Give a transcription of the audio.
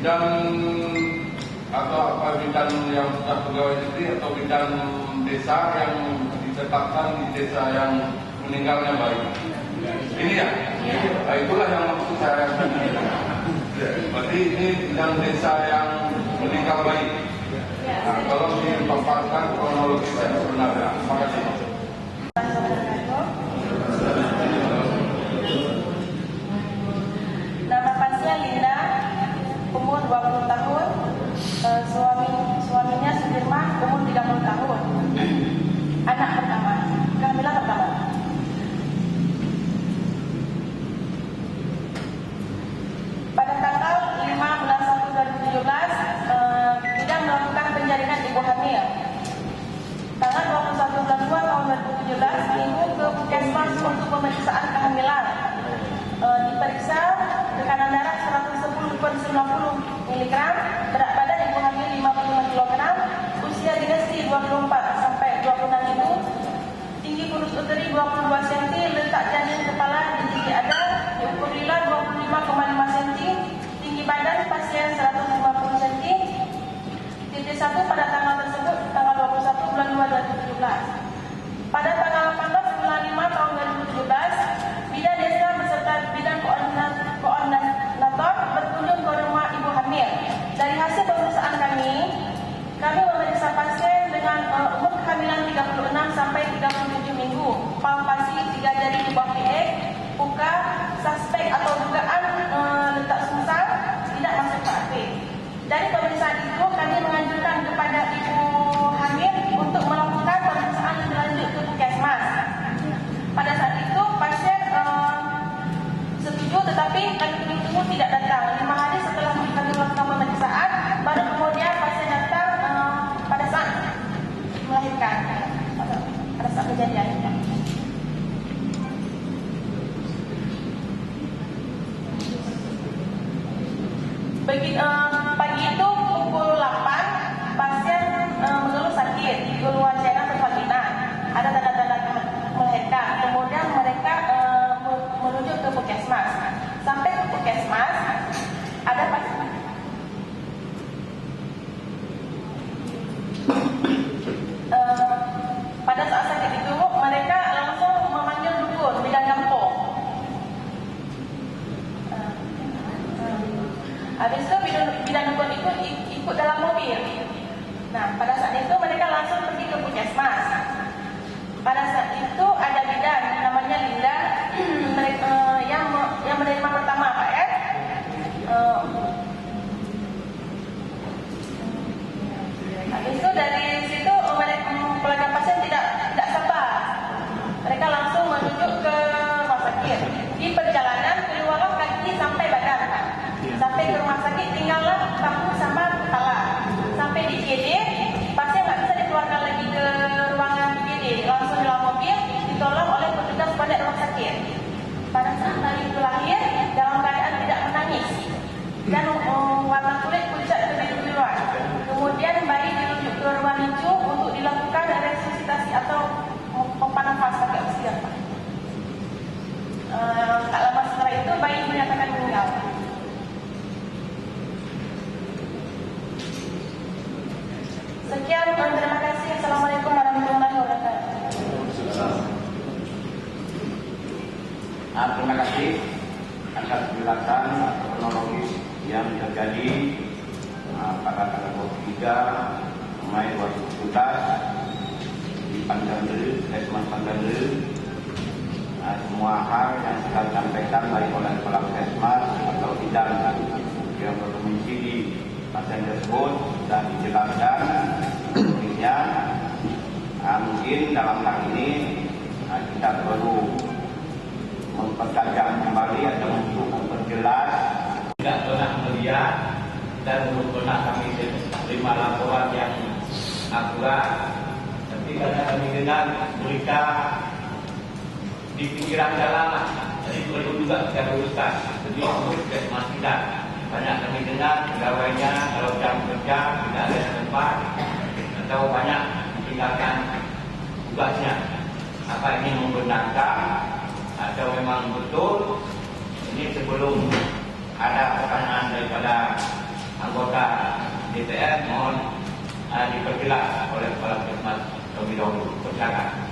bidang atau apa bidang yang sudah pegawai negeri atau bidang desa yang ditetapkan di desa yang meninggalnya bayi. Ini ya? Nah, itulah yang maksud saya. Berarti ini bidang desa yang meninggal bayi. Nah, kalau dipaparkan kronologis yang sebenarnya. Terima kasih. Nama pasien Linda, umur 20 tahun, suaminya Sudirman, umur 30 tahun. Anak pertama, kehamilan pertama. Pada tanggal 5 bulan 1 2017, bidan melakukan penjaringan ibu hamil. Tanggal 21 bulan 2 tahun 2017, ibu ke puskesmas untuk pemeriksaan kehamilan. Diperiksa tekanan darah 110/90 mg, berat badan ibu hamil 55 kg, usia dinasti 24 sampai 26 minggu, tinggi kurus uteri 22 cm, letak janin kepala di gigi ada, diukur lila 25,5 cm, tinggi badan pasien 150 cm. Titik 1 pada tanggal tersebut, tanggal 21 bulan 2 2017. Pada tanggal 18 bulan 5 tahun 2017, bidan desa beserta bidan koordinator berkunjung ke rumah ibu hamil. Dari hasil pemeriksaan kami memeriksa pasien dengan umur kehamilan 36 sampai 37 minggu, palpasi 3 jari di bawah PX, buka, suspek atau dugaan letak sungsang, tidak masuk KAP. Dari pemeriksaan itu kami menganjurkan kepada ibu hamil untuk melakukan pemeriksaan lebih lanjut ke puskesmas. Pada saat itu pasien setuju, tetapi kami tunggu tidak datang. 5 hari setelah kami melakukan pemeriksaan, baru kemudian pasien datang pada saat melahirkan, pada saat kejadian. Pagi itu pukul 8, pasien mengeluh sakit, keluar cairan vagina, ada tanda-tanda melahirkan. Kemudian mereka menuju ke puskesmas. Sampai ke puskesmas, ada pasien. Pada saat sakit itu, mereka langsung memanggil dukun bidan kampung. Habis itu bidan dukun itu ikut dalam mobil. Nah, pada saat itu mereka langsung pergi ke puskesmas. Pada saat itu ada bidan namanya Linda yang menerima pertama, Pak ya. Habis itu dari situ keluarga pasien tidak sabar. Mereka langsung menuju ke rumah sakit. Di perjalanan keluarlah kaki sampai badan, Pak. Sampai ke rumah sakit tinggallah bahu sama kepala. Sampai di IGD, pasien nggak bisa dikeluarkan lagi ke ruangan IGD. Langsung di dalam mobil ditolong oleh petugas pada rumah sakit. Pada saat bayi itu lahir dalam keadaan tidak menangis dan warna kulit pucat kebiru-biruan. Kemudian bayi dirujuk ke ruang NICU untuk dilakukan resusitasi atau pompa nafas pakai oksigen. Tak lama setelah itu bayi dinyatakan meninggal. Sekian, terima kasih. Assalamualaikum warahmatullahi wabarakatuh. Terima kasih atas penjelasan kronologis yang terjadi pada tanggal 23 Mei 2017 di Panjangdere, Puskesmas Panjangdere. Semua hal yang sudah disampaikan baik oleh kepala puskesmas atau bidan yang berkomisi di pasien tersebut sudah dijelaskan sebelumnya. Mungkin dalam hal ini kita perlu mempertajam kembali atau untuk memperjelas. Tidak pernah melihat dan belum pernah kami terima laporan yang akurat. Ketika kami dengar berita di pinggiran jalan, jadi perlu juga kita luruskan. Jadi puskesmas tidak banyak kami dengar pegawainya kalau jam kerja tidak ada tempat atau banyak meninggalkan tugasnya. Apa ini membenarkan atau memang betul? Ini sebelum ada pertanyaan daripada anggota DPR mohon diperjelas oleh Kepala Puskesmas terlebih dahulu. Silakan.